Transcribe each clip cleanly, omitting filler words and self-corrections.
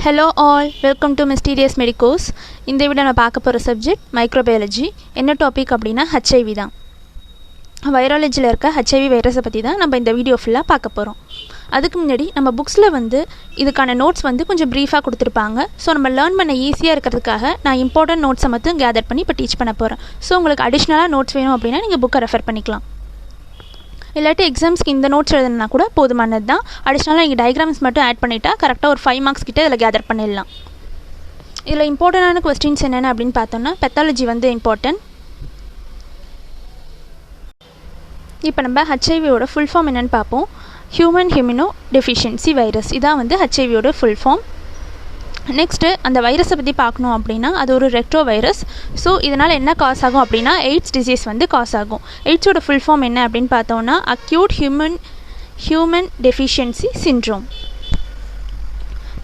Hello all, welcome to Mysterious Medicos. இந்த video நான் பார்க்க போகிற சப்ஜெக்ட் மைக்ரோபயாலஜி. என்ன டாபிக் அப்படின்னா HIV தான். வைராலஜியில் இருக்க HIV வைரஸை பற்றி தான் நம்ம இந்த வீடியோ ஃபுல்லாக பார்க்க போகிறோம். அதுக்கு முன்னாடி நம்ம புக்ஸில் இதுக்கான நோட்ஸ் கொஞ்சம் ப்ரீஃபாக கொடுத்துருப்பாங்க. ஸோ நம்ம லேர்ன் பண்ண ஈஸியாக இருக்கிறதுக்காக நான் இம்பார்ட்டன்ட் நோட்ஸை மட்டும் கேதர் பண்ணி இப்போ டீச் பண்ண போகிறேன். ஸோ உங்களுக்கு அடிஷ்னலாக நோட்ஸ் வேணும் அப்படின்னா நீங்கள் புக்கை ரெஃபர் பண்ணிக்கலாம். இல்லாட்டி எக்ஸாம்ஸ்க்கு இந்த நோட்ஸ் எழுதுனா கூட போதுமானது தான். அடிஷ்னலாக நீங்கள் டயக்ராம்ஸ் மட்டும் ஆட் பண்ணிட்டா கரெக்டாக ஒரு 5 மார்க்ஸ் கிட்டே இதில் கேதர் பண்ணிடலாம். இதில் இம்பார்ட்டண்டான கொஸ்டின்ஸ் என்னென்ன அப்படின்னு பார்த்தோம்னா பெத்தாலஜி இம்பார்ட்டன்ட். இப்போ நம்ம ஹெச்ஐவியோட ஃபுல் ஃபார்ம் என்னென்னு பார்ப்போம். ஹியூமன் இம்யூனோ டெஃபிஷியன்சி வைரஸ் இதான் ஹெச்ஐவியோட ஃபுல் ஃபார்ம். நெக்ஸ்ட்டு அந்த வைரஸை பற்றி பார்க்கணும் அப்படின்னா அது ஒரு ரெக்டோ வைரஸ். ஸோ இதனால் என்ன காஸ் ஆகும் அப்படின்னா எய்ட்ஸ் டிசீஸ் காஸ் ஆகும். எய்ட்ஸோட ஃபுல் ஃபார்ம் என்ன அப்படின்னு பார்த்தோம்னா acute human deficiency syndrome.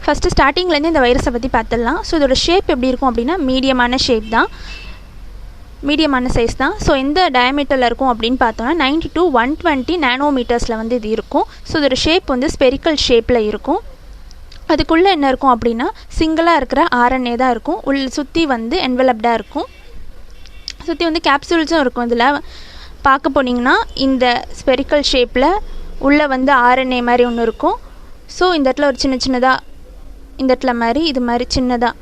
First ஸ்டார்டிங்லேருந்து இந்த வைரஸை பற்றி பார்த்துடலாம். ஸோ இதோட ஷேப் எப்படி இருக்கும் அப்படின்னா மீடியமான சைஸ் தான். ஸோ எந்த டயமீட்டரில் இருக்கும் அப்படின்னு பார்த்தோன்னா 90 to 120 நானோமீட்டர்ஸில் இது இருக்கும். ஸோ இதோட ஷேப் ஸ்பெரிக்கல் ஷேப்பில் இருக்கும். அதுக்குள்ளே என்ன இருக்கும் அப்படின்னா சிங்கிளாக இருக்கிற RNA தான் இருக்கும். சுற்றி என்வலப்டாக இருக்கும். சுற்றி கேப்சூல்ஸும் இருக்கும். இதில் பார்க்க போனீங்கன்னா இந்த ஸ்பெரிக்கல் ஷேப்பில் உள்ளே RNA மாதிரி ஒன்று இருக்கும். ஸோ இந்த இடத்துல ஒரு சின்னதாக இந்த இடத்துல மாதிரி இது மாதிரி சின்னதாக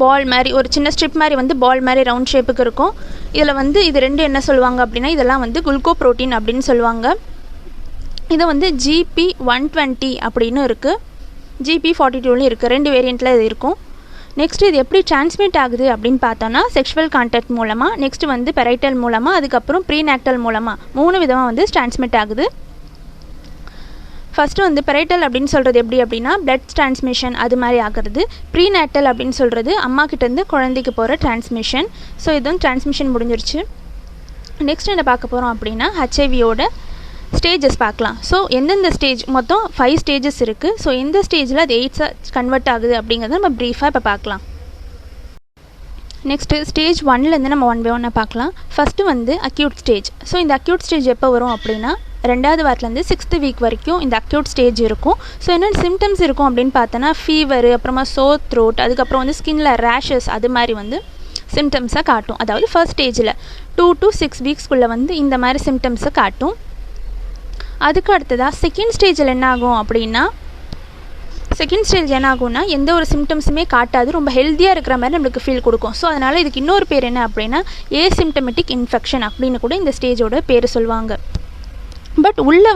பால் மாதிரி ஒரு சின்ன ஸ்ட்ரிப் மாதிரி பால் மாதிரி ரவுண்ட் ஷேப்புக்கு இருக்கும். இதில் இது ரெண்டு என்ன சொல்லுவாங்க அப்படின்னா இதெல்லாம் குளுக்கோ ப்ரோட்டீன் அப்படின்னு சொல்லுவாங்க. இது GP120 அப்படின்னு இருக்குது, GP42 இருக்குது. 2 வேரியண்ட்டில் இது இருக்கும். நெக்ஸ்ட்டு இது எப்படி டிரான்ஸ்மிட் ஆகுது அப்படின்னு பார்த்தோன்னா செக்ஷுவல் கான்டாக்ட் மூலமாக, நெக்ஸ்ட்டு பெரைட்டல் மூலமாக, அதுக்கப்புறம் ப்ரீநாக்டல் மூலமாக 3 விதமாக டிரான்ஸ்மிட் ஆகுது. ஃபஸ்ட்டு பெரைட்டல் அப்படின்னு சொல்கிறது எப்படி அப்படின்னா பிளட் டிரான்ஸ்மிஷன் அது மாதிரி ஆகிறது. ப்ரீநாக்டல் அப்படின்னு சொல்கிறது அம்மா கிட்டேருந்து குழந்தைக்கு போகிற டிரான்ஸ்மிஷன். ஸோ இதுவும் டிரான்ஸ்மிஷன் முடிஞ்சிருச்சு. நெக்ஸ்ட் என்ன பார்க்க போகிறோம் அப்படின்னா ஹெச்ஐவியோட ஸ்டேஜஸ் பார்க்கலாம். ஸோ எந்தெந்த ஸ்டேஜ் மொத்தம் 5 ஸ்டேஜஸ் இருக்குது. ஸோ எந்த ஸ்டேஜில் அது எய்ட்ஸாக கன்வெர்ட் ஆகுது அப்படிங்கிறத நம்ம ப்ரீஃபாக இப்போ பார்க்கலாம். நெக்ஸ்ட்டு ஸ்டேஜ் 1லேருந்து நம்ம 1 by 1 பார்க்கலாம். First acute stage. ஸோ இந்த அக்யூட் ஸ்டேஜ் எப்போ வரும் அப்படின்னா 2வது வாரத்துலேருந்து 6th வீக் வரைக்கும் இந்த அக்யூட் ஸ்டேஜ் இருக்கும். ஸோ என்னென்ன சிம்டம்ஸ் இருக்கும் அப்படின்னு பார்த்தோன்னா ஃபீவர், அப்புறமா சோர் த்ரோட், அதுக்கப்புறம் ஸ்கின்ல ரேஷஸ் அது மாதிரி சிம்டம்ஸை காட்டும். அதாவது ஃபர்ஸ்ட் ஸ்டேஜில் 2 to 6 வீக்ஸ்க்குள்ளே இந்த மாதிரி சிம்டம்ஸை காட்டும். அதுக்கு அடுத்ததாக செகண்ட் ஸ்டேஜில் என்ன ஆகும் அப்படின்னா எந்த ஒரு சிம்டம்ஸுமே காட்டாது, ரொம்ப ஹெல்த்தியாக இருக்கிற மாதிரி நம்மளுக்கு ஃபீல் கொடுக்கும். ஸோ அதனால் இதுக்கு இன்னொரு பேர் என்ன அப்படின்னா ஏசிம்டமெட்டிக் இன்ஃபெக்ஷன் அப்படின்னு கூட இந்த ஸ்டேஜோட பேர் சொல்லுவாங்க. பட் உள்ளே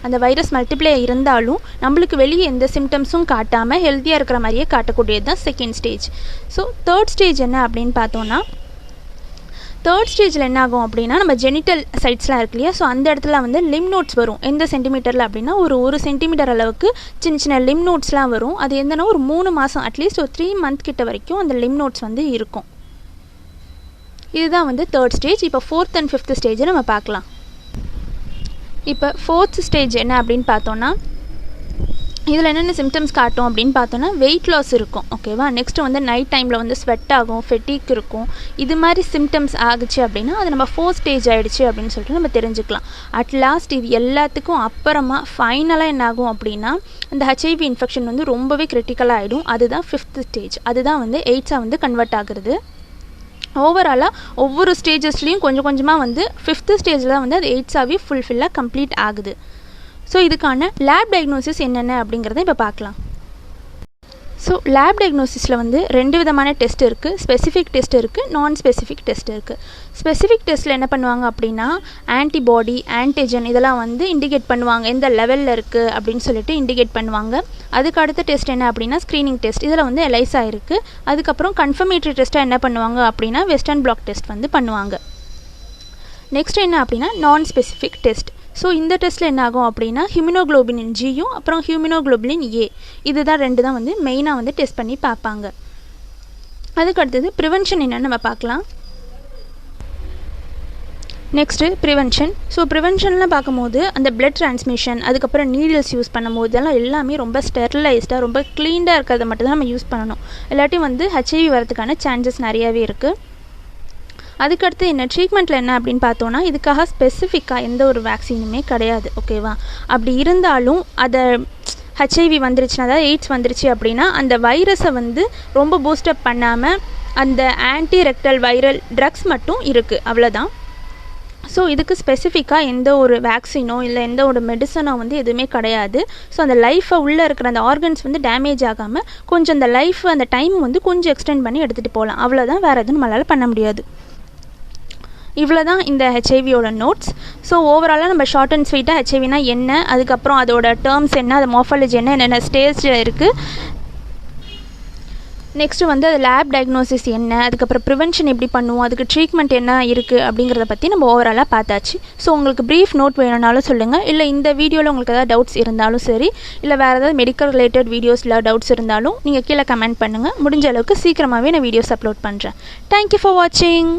அந்த வைரஸ் மல்டிப்ளை இருந்தாலும் நம்மளுக்கு வெளியே எந்த சிம்டம்ஸும் காட்டாமல் ஹெல்த்தியாக இருக்கிற மாதிரியே காட்டக்கூடியது தான் second stage. So third stage என்ன அப்படின்னு பார்த்தோன்னா தேர்ட் ஸ்டேஜில் என்ன ஆகும் அப்படின்னா நம்ம ஜெனிட்டல் சைட்ஸ்லாம் இருக்கு இல்லையா, ஸோ அந்த இடத்துல லிம் நோட்ஸ் வரும். எந்த சென்டிமீட்டரில் அப்படின்னா ஒரு சென்டிமீட்டர் அளவுக்கு சின்ன லிம் நோட்ஸ்லாம் வரும். அது என்னன்னா ஒரு 3 மாதம் அட்லீஸ்ட் ஒரு 3 month கிட்ட வரைக்கும் அந்த லிம் நோட்ஸ் இருக்கும். இதுதான் தேர்ட் ஸ்டேஜ். இப்போ 4th and 5th ஸ்டேஜை நம்ம பார்க்கலாம். இப்போ 4th ஸ்டேஜ் என்ன அப்படின்னு பார்த்தோன்னா இதில் என்னென்ன சிம்டம்ஸ் காட்டும் அப்படின்னு பார்த்தோன்னா வெயிட் லாஸ் இருக்கும். ஓகேவா. நெக்ஸ்ட்டு நைட் டைமில் ஸ்வெட் ஆகும், ஃபெட்டிக் இருக்கும். இது மாதிரி சிம்டம்ஸ் ஆகுச்சு அப்படின்னா அது நம்ம 4th ஸ்டேஜ் ஆகிடுச்சு அப்படின்னு சொல்லிட்டு நம்ம தெரிஞ்சுக்கலாம். அட் லாஸ்ட் இது எல்லாத்துக்கும் அப்புறமா ஃபைனலாக என்ன ஆகும் அப்படின்னா இந்த ஹெச்ஐவி இன்ஃபெக்ஷன் ரொம்பவே கிரிட்டிக்கலாக ஆகிடும். அதுதான் 5th ஸ்டேஜ். அதுதான் எய்ட்ஸாக கன்வெர்ட் ஆகுறது. ஓவராலாக ஒவ்வொரு ஸ்டேஜஸ்லேயும் கொஞ்சமாக 5th ஸ்டேஜில் அது எய்ட்ஸாகவே ஃபுல்ஃபில்லாக கம்ப்ளீட் ஆகுது. ஸோ இதுக்கான லேப் டயக்னோசிஸ் என்னென்ன அப்படிங்கிறத இப்போ பார்க்கலாம். ஸோ லேப் டயக்னோசிஸில் 2 விதமான டெஸ்ட் இருக்குது. ஸ்பெசிஃபிக் டெஸ்ட் இருக்குது, நான் ஸ்பெசிஃபிக் டெஸ்ட் இருக்குது. ஸ்பெசிஃபிக் டெஸ்ட்டில் என்ன பண்ணுவாங்க அப்படின்னா ஆன்டிபாடி, ஆன்டிஜன் இதெல்லாம் இண்டிகேட் பண்ணுவாங்க எந்த லெவலில் இருக்குது அப்படின்னு சொல்லிட்டு இண்டிகேட் பண்ணுவாங்க. அதுக்கு அடுத்த டெஸ்ட் என்ன அப்படின்னா ஸ்க்ரீனிங் டெஸ்ட். இதில் எலைசா இருக்குது. அதுக்கப்புறம் கன்ஃபர்மேட்டரி டெஸ்ட்டாக என்ன பண்ணுவாங்க அப்படின்னா வெஸ்டர்ன் பிளாட் டெஸ்ட் பண்ணுவாங்க. நெக்ஸ்ட் என்ன அப்படின்னா நான் ஸ்பெசிஃபிக் டெஸ்ட். ஸோ இந்த டெஸ்ட்டில் என்ன ஆகும் அப்படின்னா ஹியூமனோகுளோபினின் ஜியும் அப்புறம் ஹியூமனோகுளோபினின் ஏ இதுதான் 2 தான் மெயினாக டெஸ்ட் பண்ணி பார்ப்பாங்க. அதுக்கு அடுத்தது ப்ரிவென்ஷன் என்னன்னு நம்ம பார்க்கலாம். Next prevention. ஸோ ப்ரிவென்ஷன்லாம் பார்க்கும்போது அந்த பிளட் டிரான்ஸ்மிஷன், அதுக்கப்புறம் நீடில்ஸ் யூஸ் பண்ணும்போது இதெல்லாம் எல்லாமே ரொம்ப ஸ்டெரிலைஸ்டாக ரொம்ப க்ளீனாக இருக்கிறத மட்டும் தான் நம்ம யூஸ் பண்ணணும். இல்லாட்டி ஹெச்ஐவி வரதுக்கான சான்சஸ் நிறையாவே இருக்குது. அதுக்கடுத்து என்ன ட்ரீட்மெண்ட்டில் என்ன அப்படின்னு பார்த்தோன்னா இதுக்காக ஸ்பெசிஃபிக்காக எந்த ஒரு வேக்சினுமே கிடையாது. ஓகேவா. அப்படி இருந்தாலும் அதை HIV வந்துருச்சுன்னா, அதாவது எய்ட்ஸ் வந்துருச்சு அப்படின்னா அந்த வைரஸை வந்து ரொம்ப பூஸ்டப் பண்ணாமல் அந்த ஆன்டி ரெக்டல் வைரல் ட்ரக்ஸ் மட்டும் இருக்குது, அவ்வளோதான். ஸோ இதுக்கு ஸ்பெசிஃபிக்காக எந்த ஒரு வேக்சினோ இல்லை எந்த ஒரு மெடிசனோ வந்து எதுவுமே கிடையாது. ஸோ அந்த லைஃப்பை உள்ளே இருக்கிற அந்த ஆர்கன்ஸ் வந்து டேமேஜ் ஆகாமல் கொஞ்சம் அந்த லைஃப் அந்த டைம் வந்து கொஞ்சம் எக்ஸ்டெண்ட் பண்ணி எடுத்துகிட்டு போகலாம், அவ்வளோதான். வேறு எதுவும் நம்மளால் பண்ண முடியாது. இவ்வளோ தான் இந்த ஹெச்ஐவியோட நோட்ஸ். ஸோ ஓவராலாக நம்ம ஷார்ட் அண்ட் ஸ்வீட்டாக ஹெச்ஐவினா என்ன, அதுக்கப்புறம் அதோட டேர்ம்ஸ் என்ன, அது மார்ஃபாலஜி என்ன, என்னென்ன ஸ்டேஜில் இருக்குது, நெக்ஸ்ட்டு வந்து அது லேப் டயக்னோசிஸ் என்ன, அதுக்கப்புறம் ப்ரிவென்ஷன் எப்படி பண்ணுவோம், அதுக்கு ட்ரீட்மெண்ட் என்ன இருக்குது அப்படிங்கிறத பற்றி நம்ம ஓவராலாக பார்த்தாச்சு. ஸோ உங்களுக்கு ப்ரீஃப் நோட் வேணும்னாலும் சொல்லுங்கள், இல்லை இந்த வீடியோவில் உங்களுக்கு ஏதாவது டவுட்ஸ் இருந்தாலும் சரி, இல்லை வேறு ஏதாவது மெடிக்கல் ரிலேட்டட் வீடியோஸில் டவுட்ஸ் இருந்தாலும் நீங்கள் கீழே கமெண்ட் பண்ணுங்கள். முடிஞ்ச அளவுக்கு சீக்கிரமாகவே நான் வீடியோஸ் அப்லோட் பண்ணுறேன். தேங்க்யூ ஃபார் வாட்சிங்.